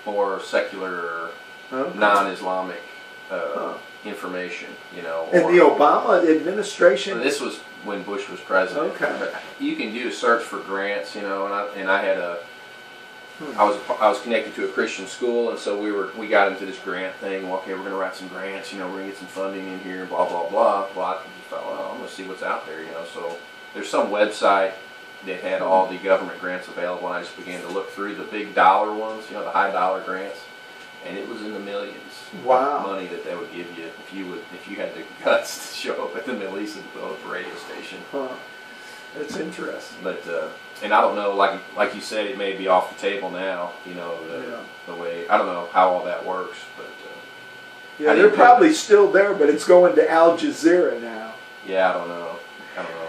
more secular, Okay. non-Islamic information, you know. And the Obama administration? This was when Bush was president. Okay. But you can do a search for grants, you know, and I had I was connected to a Christian school, and so we got into this grant thing. Well, okay, we're going to write some grants, you know, we're going to get some funding in here, blah blah blah. Well, I thought, well, I'm going to see what's out there, you know. So there's some website that had all the government grants available, and I just began to look through the big dollar ones, you know, the high dollar grants, and it was in the millions. Wow. Of money that they would give you if you had the guts to show up at the Middle East and build up a radio station. Huh. That's interesting. But and I don't know, like you said, it may be off the table now. You know, the way, I don't know how all that works, but yeah, they're probably still there, but it's going to Al Jazeera now. Yeah, I don't know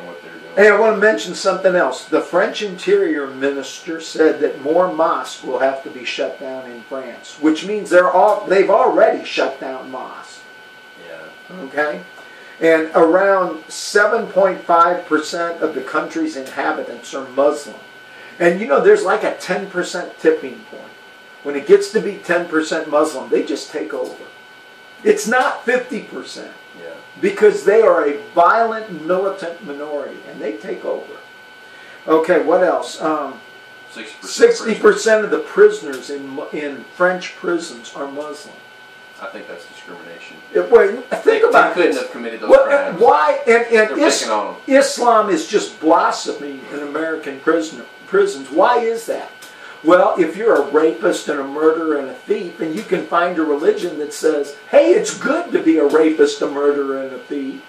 what they're doing. Hey, I want to mention something else. The French Interior Minister said that more mosques will have to be shut down in France, which means they've already shut down mosques. Yeah. Okay? And around 7.5% of the country's inhabitants are Muslim. And you know, there's like a 10% tipping point. When it gets to be 10% Muslim, they just take over. It's not 50%. Yeah. Because they are a violent, militant minority, and they take over. Okay, what else? 60% of the prisoners in French prisons are Muslim. I think that's discrimination. Think about they couldn't this. have committed those crimes. Why? They're picking on them. Islam is just blossoming in American prisons. Why is that? Well, if you're a rapist and a murderer and a thief, and you can find a religion that says, hey, it's good to be a rapist, a murderer, and a thief,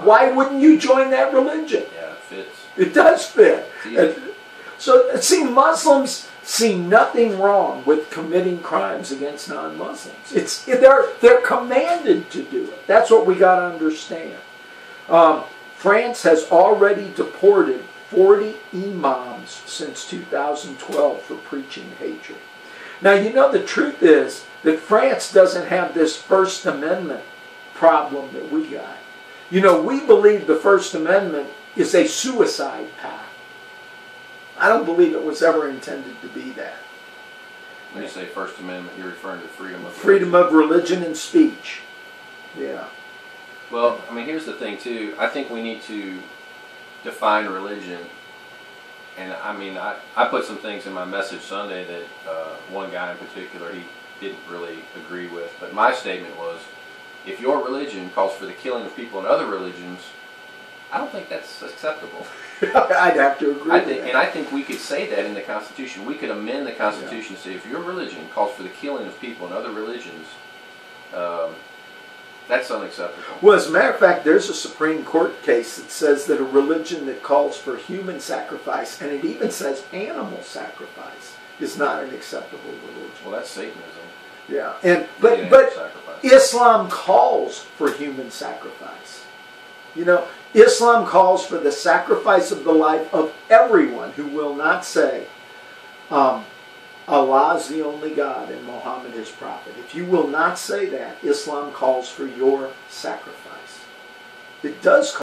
why wouldn't you join that religion? Yeah, it fits. It does fit. It's So, see, Muslims see nothing wrong with committing crimes against non-Muslims. They're commanded to do it. That's what we got to understand. France has already deported 40 imams since 2012 for preaching hatred. Now, you know, the truth is that France doesn't have this First Amendment problem that we got. You know, we believe the First Amendment is a suicide pact. I don't believe it was ever intended to be that. When you say First Amendment, you're referring to freedom of religion and speech. Yeah. Well, I mean, here's the thing, too. I think we need to define religion And I mean, I put some things in my message Sunday that one guy in particular, he didn't really agree with. But my statement was, if your religion calls for the killing of people in other religions, I don't think that's acceptable. I'd have to agree with that. And I think we could say that in the Constitution. We could amend the Constitution to say, if your religion calls for the killing of people in other religions, that's unacceptable. Well, as a matter of fact, there's a Supreme Court case that says that a religion that calls for human sacrifice, and it even says animal sacrifice, is not an acceptable religion. Well, that's Satanism. Yeah, but Islam calls for human sacrifice. You know, Islam calls for the sacrifice of the life of everyone who will not say, Allah is the only God and Muhammad his prophet. If you will not say that, Islam calls for your sacrifice. It does call